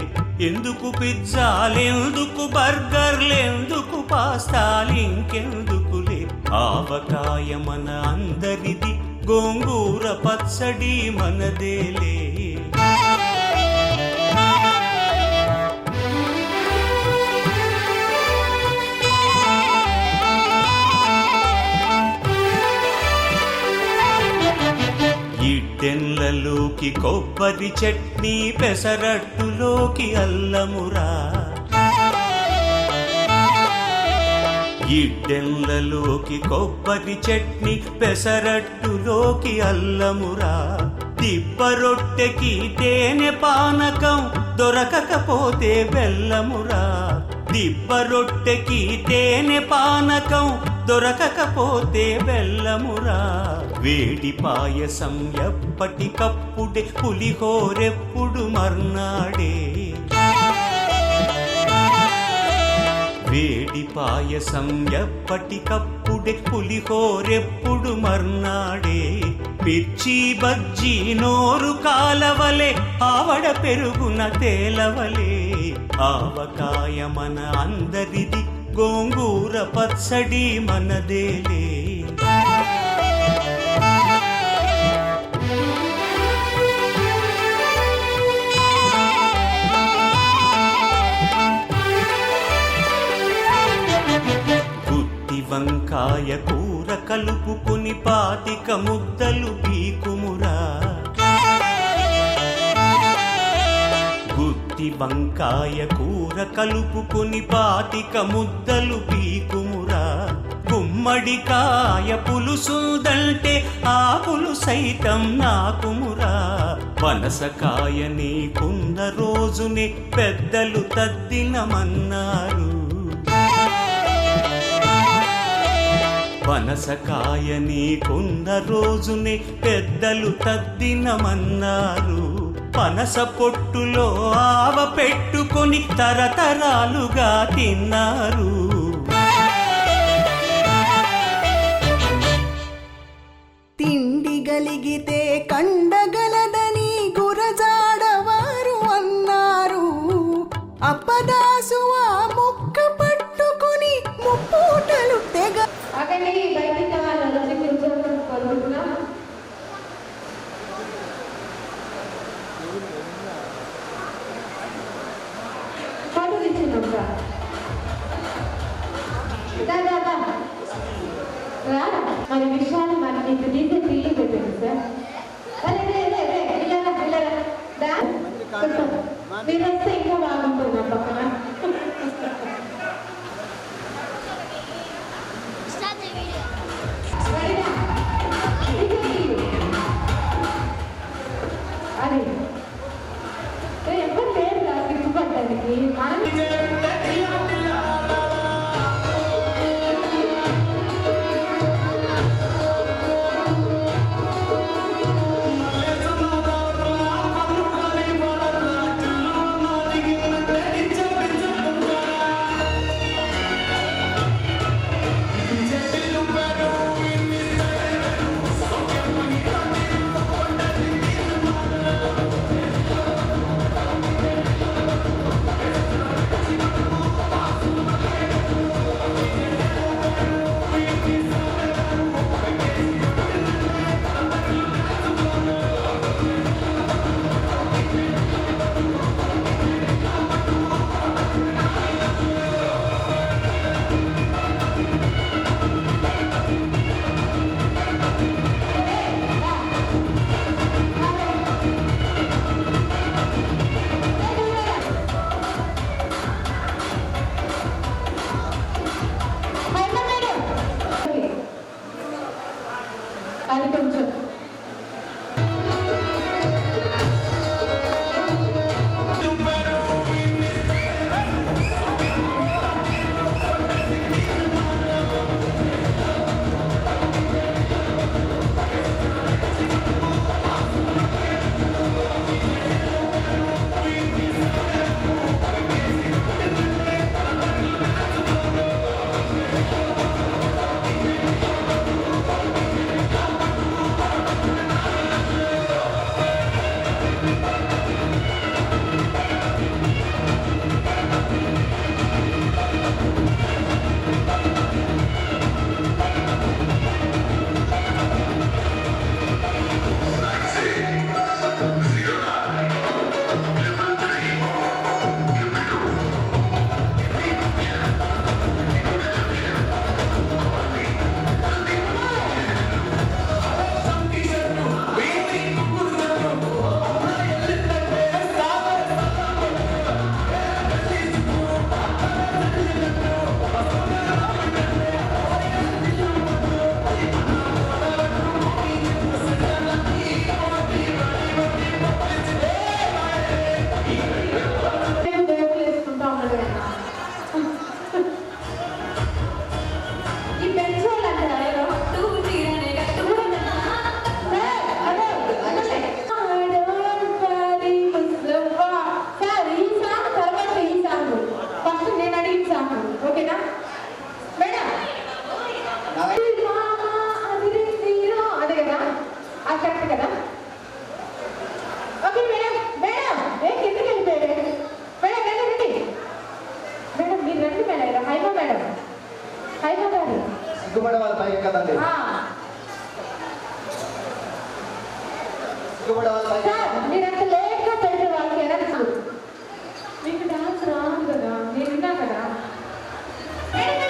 ఎందుకు పిజ్జాలెందుకు బర్గర్లెందుకు పాస్తాలింకెందుకులే ఆవకాయ మన అందరిది గోంగూర పచ్చడి మనదేలే ఇడ్డెన్లలోకి కొబ్బరి చట్నీ పెసరట్టులోకి అల్లమురా ఇడ్డెన్లలోకి కొబ్బరి చట్నీ పెసరట్టులోకి అల్లమురా దిబ్బ రొట్టెకి తేనె పానకం దొరకకపోతే బెల్లమురా దిబ్బ రొట్టెకి తేనె పానకం దొరకకపోతే బెల్లమురా వేడి పాయసం ఎప్పటికప్పుడే పులిహోరెప్పుడు మర్నాడే వేడి పాయసం ఎప్పటికప్పుడే పులిహోరెప్పుడు మర్నాడే మిర్చి బజ్జీ నోరు కాలవలే ఆవడ పెరుగున తేలవలే ఆవకాయ మన అందరిది గోంగూర పచ్చడి మనదేలే వంకాయ కూర కలుపుకొని పాతిక ముద్దలు పీకుమురా గుత్తి వంకాయ కూర కలుపుకొని పాతిక ముద్దలు పీకుమురా గుమ్మడికాయ పులుసుదంటే ఆ పులుసైతం నాకుమురా పనసకాయ నీకున్న రోజునే పెద్దలు తద్దినమన్నారు పనసకాయ నీకున్న రోజునే పెద్దలు తద్దినమన్నారు పనస పొట్టులో ఆవ పెట్టుకొని తరతరాలుగా తిన్నారు నలిగితే కండగలదని గురజాడవారు అన్నారు. అప్పదాసు ఆ మొక్క పట్టుకుని ముప్పూటలు తెగ మరి విషయాలు మరి నీకు డీజే ఫీలింగ్ పెట్టండి సార్. మీరు వస్తే ఇంకా బాగుంటుంది పక్కన. అదే ఎవరు లేరు కదా సిగ్గుపడ్డానికి. మనం అది కొంచెం సిగ్గుపడే వాళ్ళ పైకి కదండి. సిగ్గుపడే వాళ్ళ పైకి మీరంత లేట్గా పెడితే వాళ్ళకి ఎనర్జీ. మీకు డాన్స్ రాదు కదా, నేను విన్నా కదా. నేను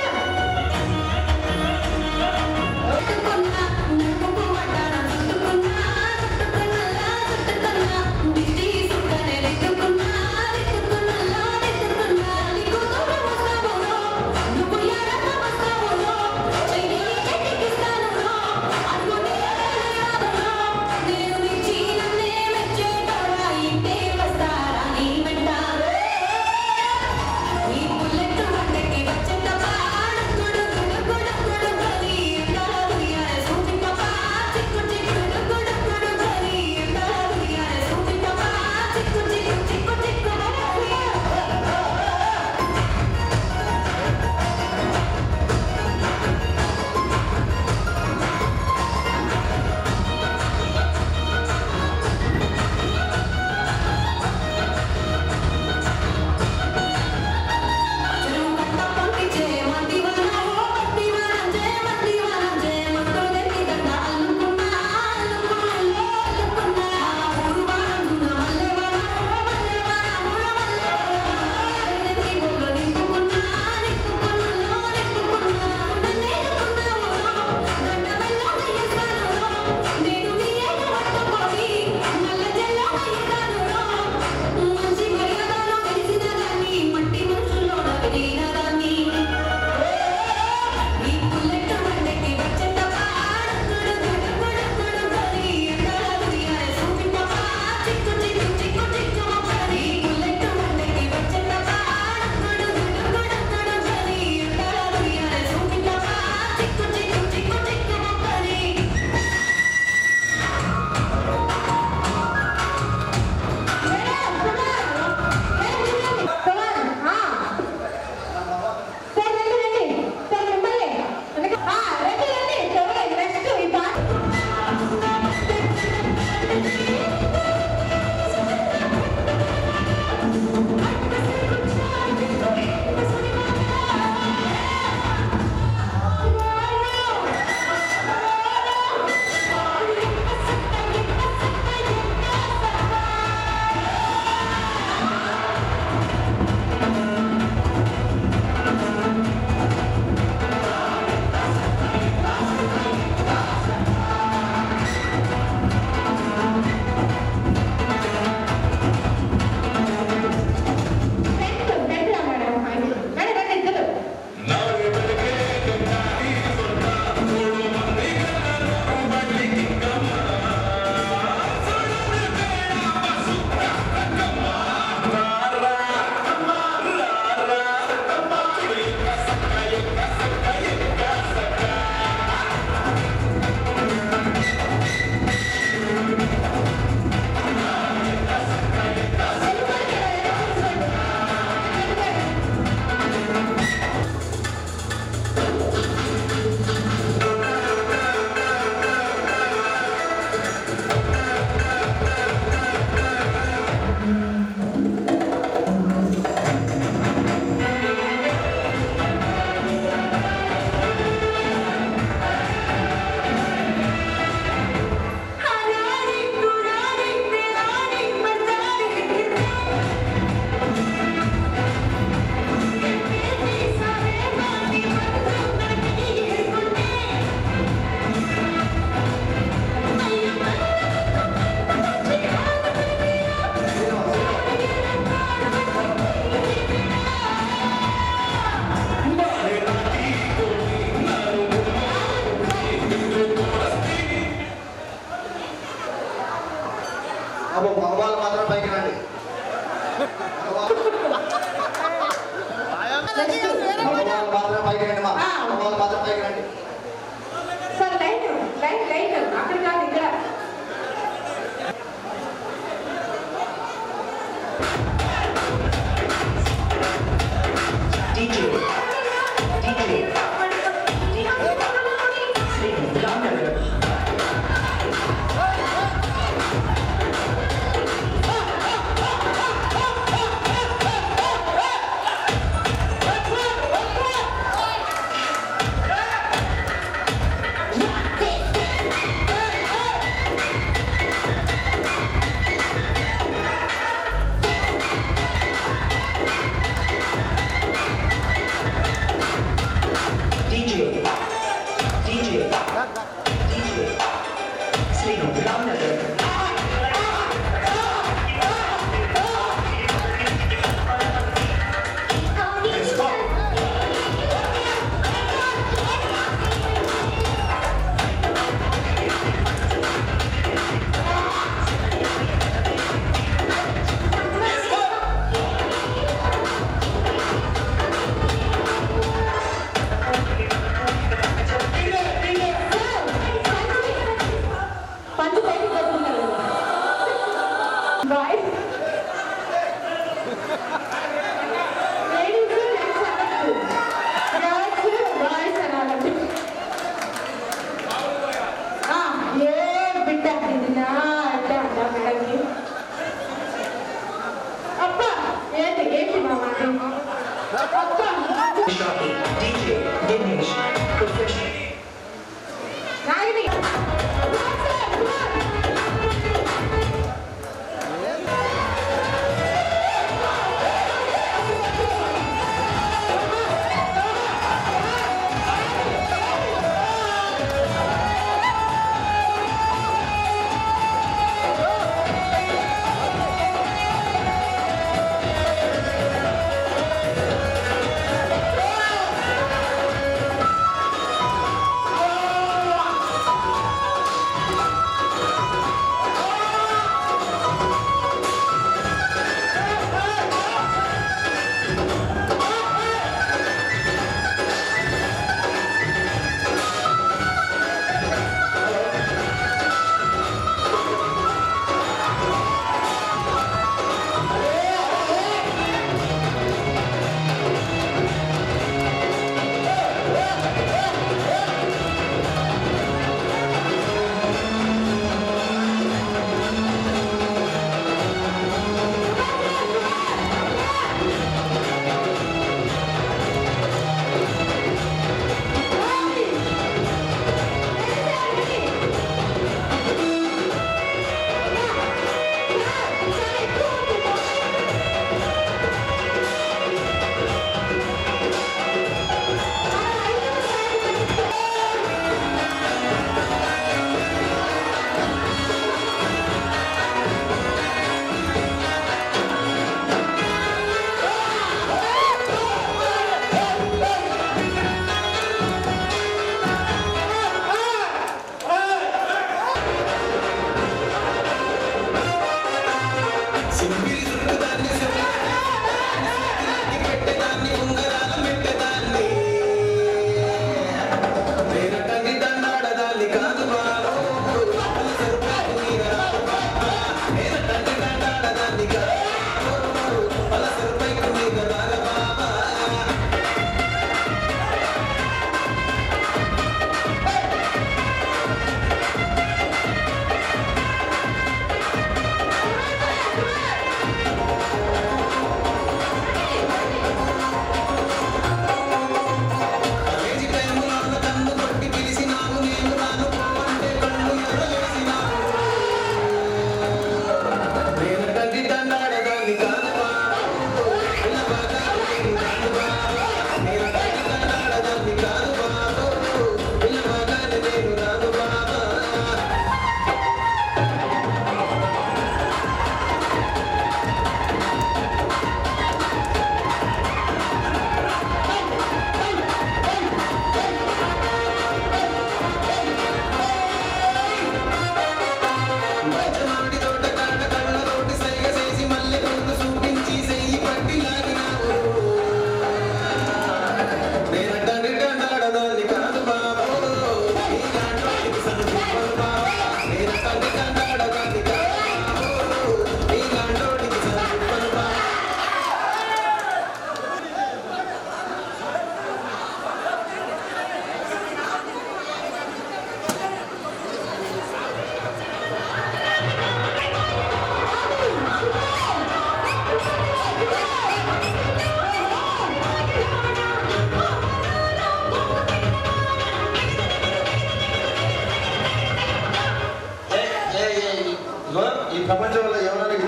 ఈ ప్రపంచంలో ఎవరైనా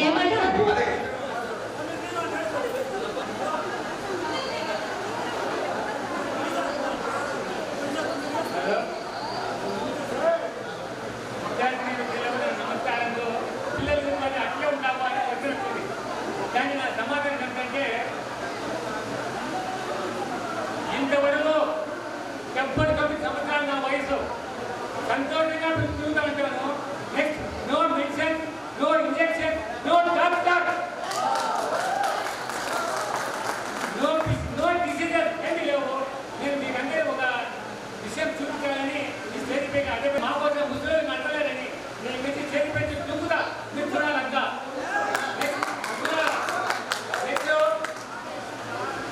ఏమంటారు? నమస్కారంలో పిల్లలు మరి అట్లే ఉంటాము అని వచ్చినట్టుంది. కానీ నా సమాధానం ఏంటంటే ఇంతవరకు 79 సంవత్సరాలు నా వయసు సంతోషంగా చూస్తూ ఉంటాను. Next no medicine, no injection, no doctor, no diseases ఏమి లేవు. నేను మీకంటే ఒక విషయం చూపించాలని ఈ స్టేజ్ పైన అదే మా కోసం ముసలి నడవలేదని నేను మీకు స్టేజ్ పై చూపుతా మీరు చూడాలంతా.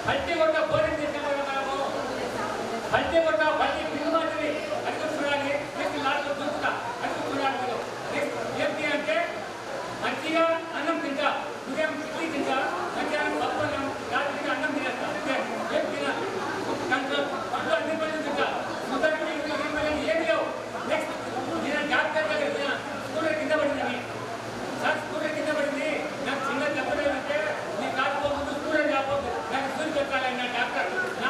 హల్టీ కొట్ట భోజనం చేసాం కదా మనము. హల్టీ కొట్ట బల్లి పిల్లి మాదిరి అది చూడాలి. నెక్స్ట్ లాస్ట్లో చూపుతా అది చూడాలి. మీరు నెక్స్ట్ ఏంటి అంటే మంచిగా అన్నం తింటా, ఉదయం ఇడ్లీ తింటా, మధ్యాహ్నం పప్పు అన్నం, రాత్రికి అన్నం తినేస్తా. ఏం తినాలి దాంట్లో పండ్లు అన్ని పళ్ళు తింటా. సుతరికి ఏమి లేవు. నెక్స్ట్ నేను డాక్టర్ దగ్గర స్కూటర్ కింద పడిందని సార్ స్కూటర్ కింద పడింది నాకు చిన్న చెప్పలేదంటే నీ కాకపోతే స్కూటర్ కాకపోతే నాకు సూరి పెట్టాలని నా డాక్టర్ నా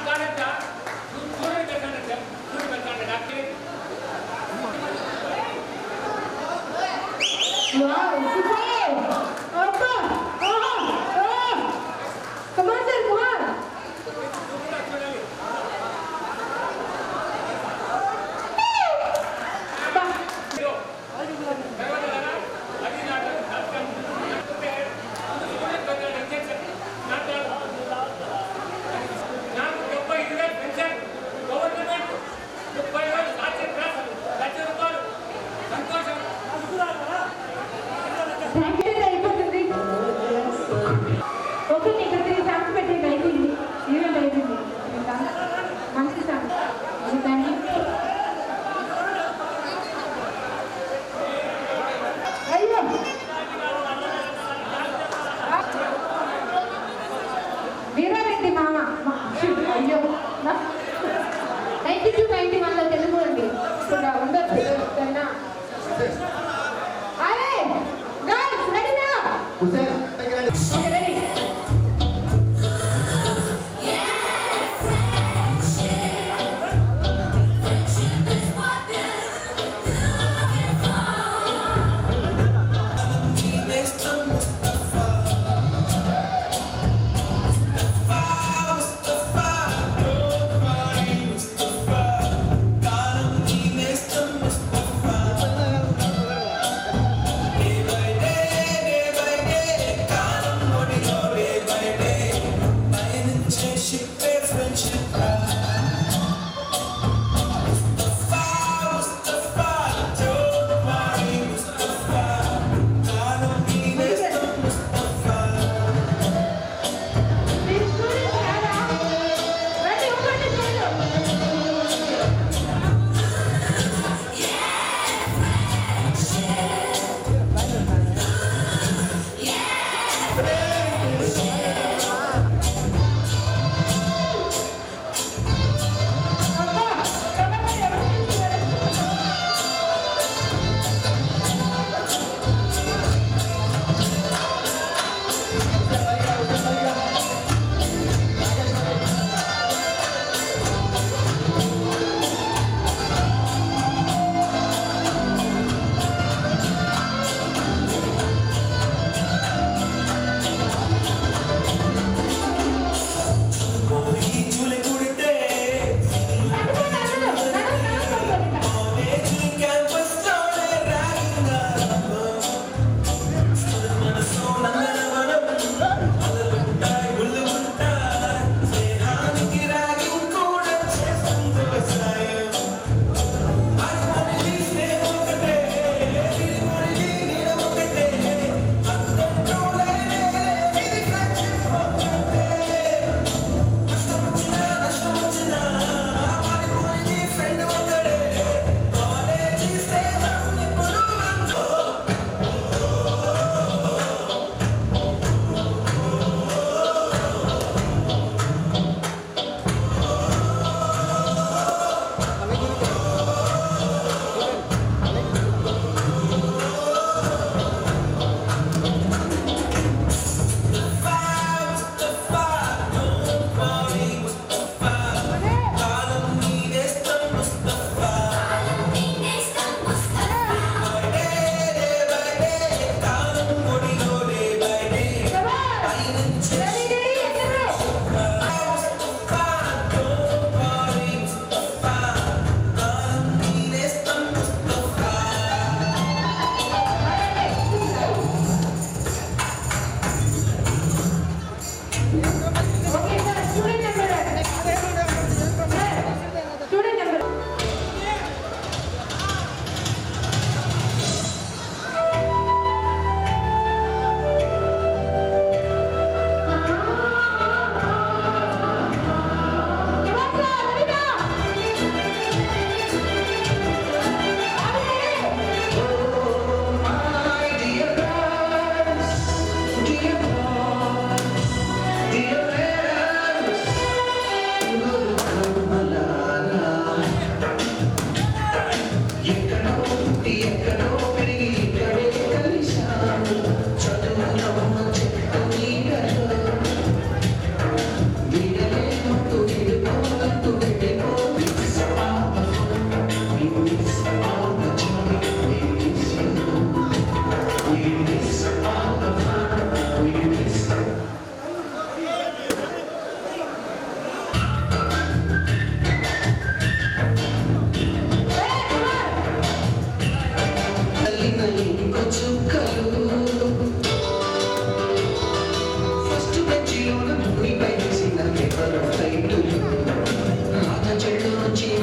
కాదంట స్కూటర్ పెట్టానంట సూరి పెట్టాను డాక్టర్. అయిపోతుంది. ఓకే, నీకు 3 ఛాన్స్ పెట్టేది అయిపోయింది. ఈవెంట్ అయిపోయింది. మంచి ఛాన్స్. Thank you. అయ్యో వీరారెడ్డి మామ. అయ్యో 92-91లో తెలుగు అండి. ఇప్పుడు ఉండొచ్చు. అరే గర్ల్స్ రెడీనా? Okay ready. Mustafa,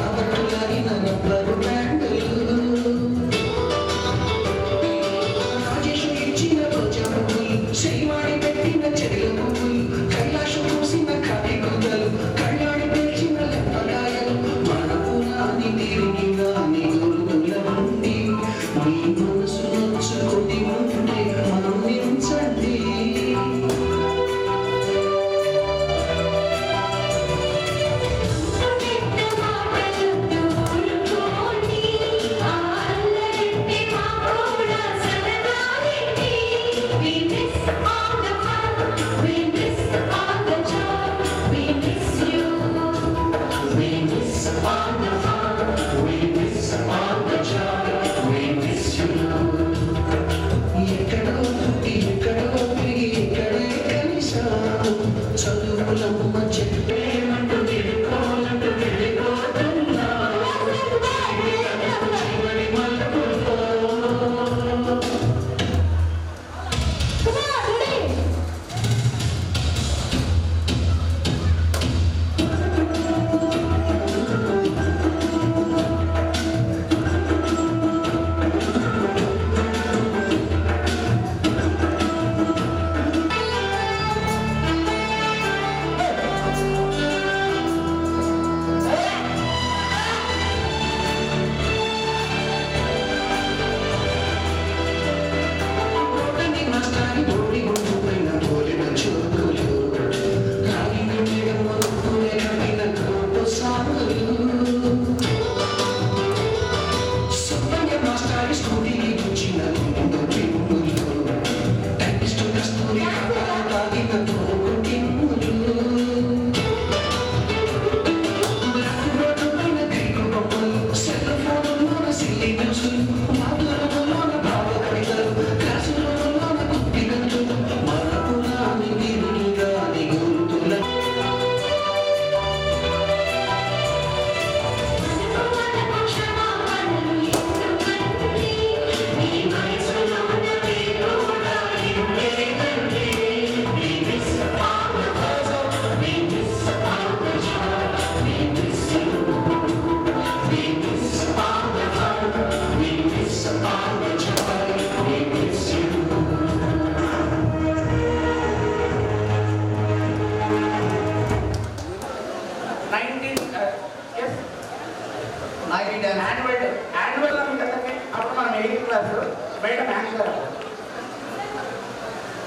రాబట్టులాగిన రబ్బరు బ్యాండులు రాజేష్ ఇచ్చిన రోజా పువ్వులు శ్రీవాణి పెట్టిన చెరుల పువ్వులు కైలాసం పూసిన కాకి గుండలు కళ్ళాడి పెంచిన లెప్పగాయలు మన పురాణి తిరిగిన నీ గురువుల ఉండి నీ మనసు నొచ్చుకొని ఉంటే మన్నించండి ఎక్కడో పుట్టి ఎక్కడో పెరిగి ఎక్కడే కలిసాము చదువులమ్మ చెప్పేమంటూ వెళ్ళిపోలంటూ వెళ్ళిపోతున్నా చివరి మలుపులో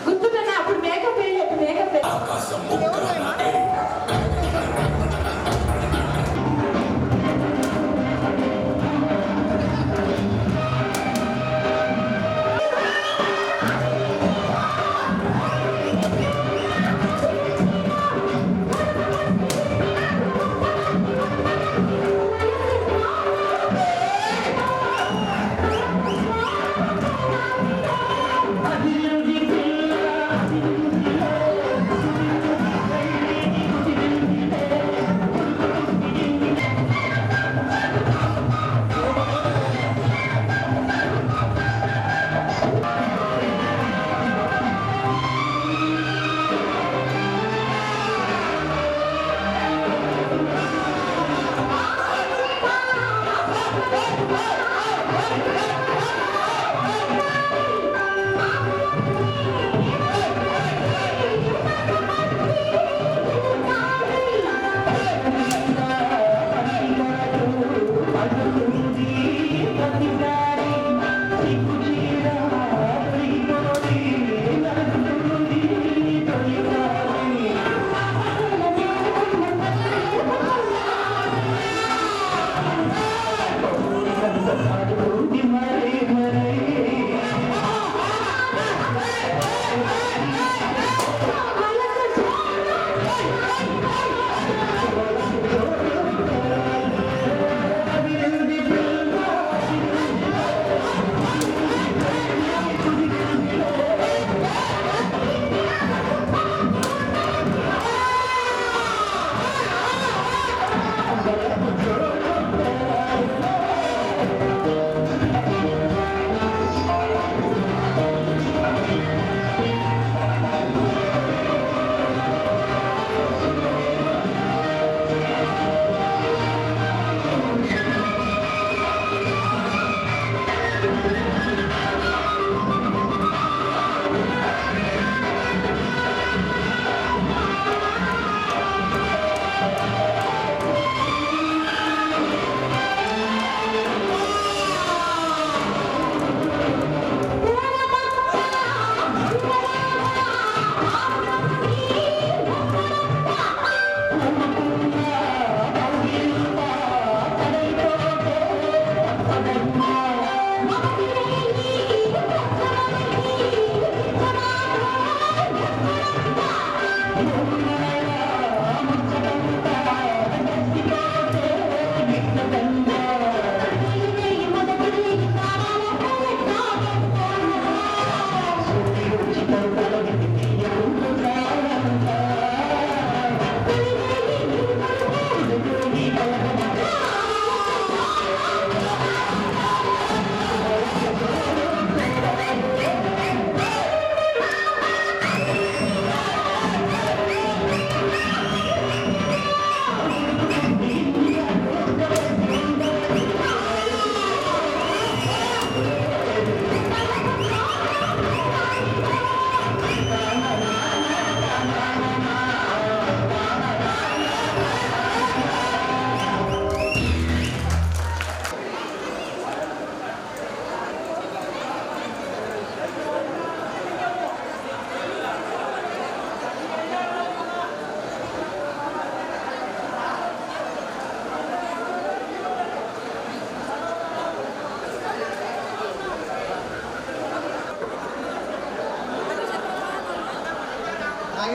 గుర్తున్నా అప్పుడు మేకప్ వేయలేదు మేకప్ I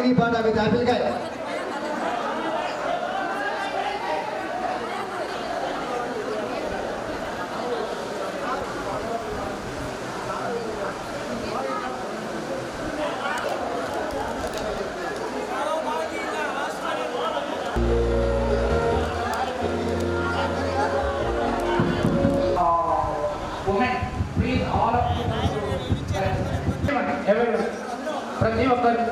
నీ పాట విత్ ఆపిల్ కాయ. ప్రతి ఒక్కరు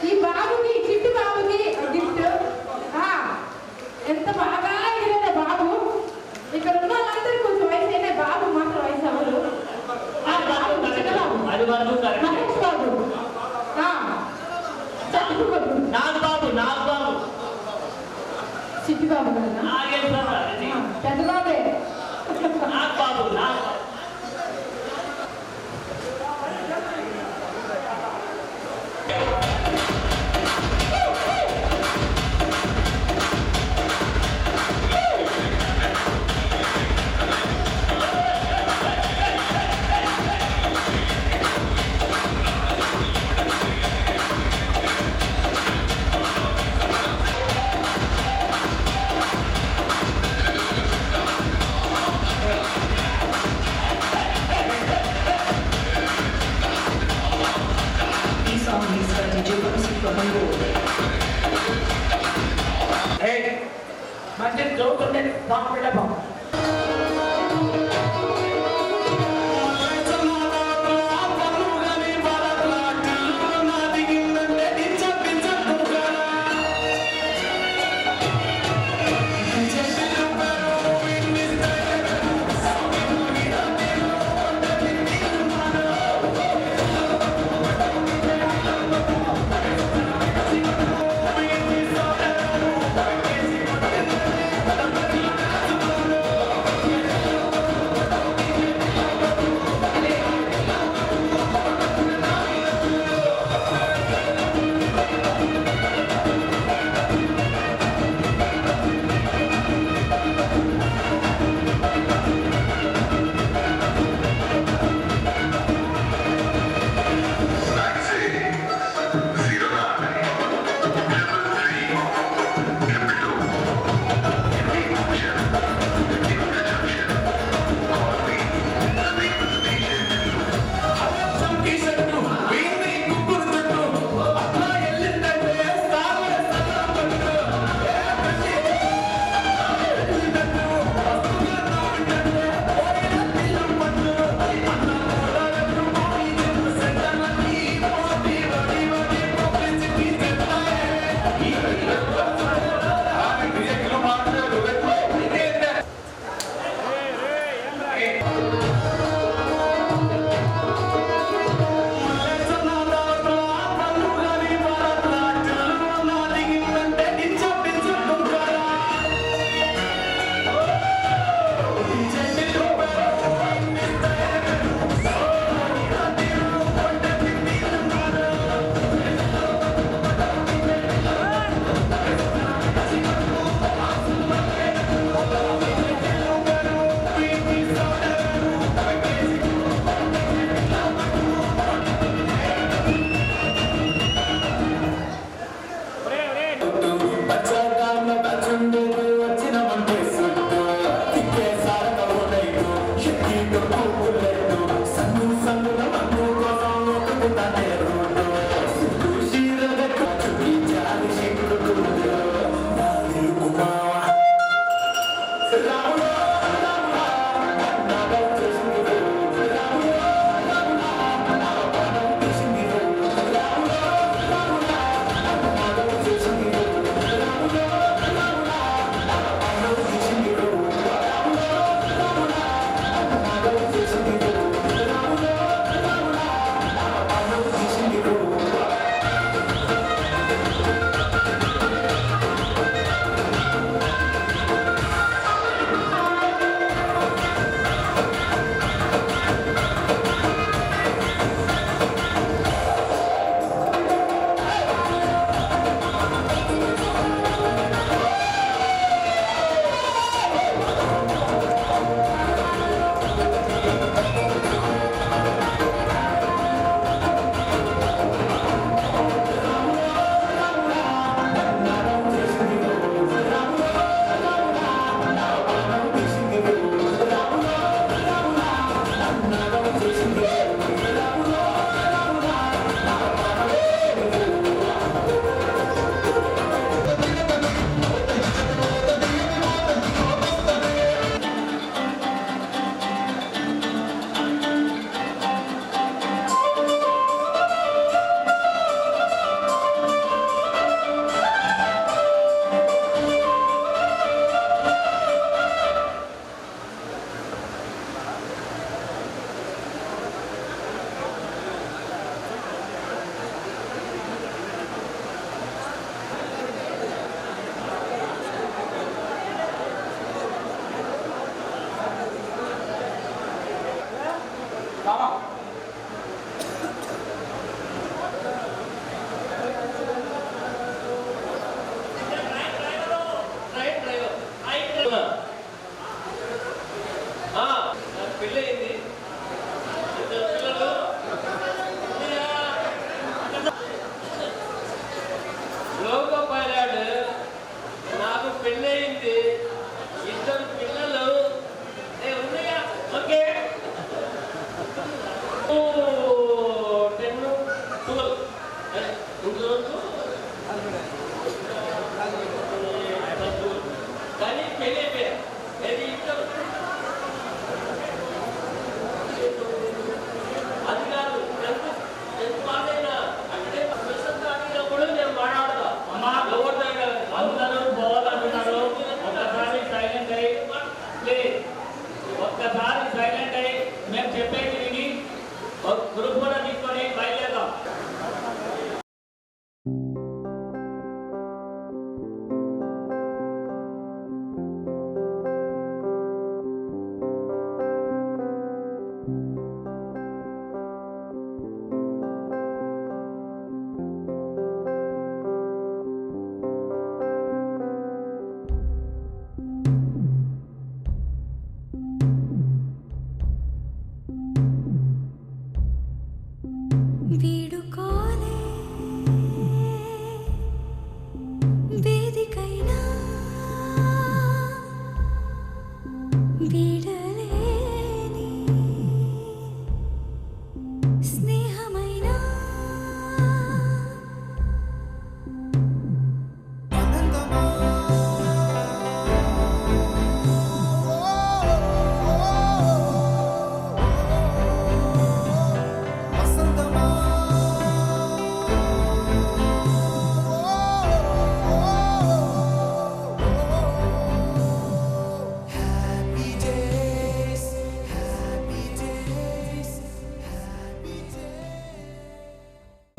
ఈ బాబుకి చిట్టి బాబుకి గిఫ్ట్ ఎంత బాగా ఎగిరాడు బాబు. ఇక్కడ ఉన్న వాళ్ళందరూ కొంచెం వయసు అయినా బాబు మాత్రం వయసు అవ్వదు. మహేష్ బాబు చిట్టి బాబు పెద్ద బాబే మంచి చదువుతుంటే బాగా పెట్టాం. Thank you.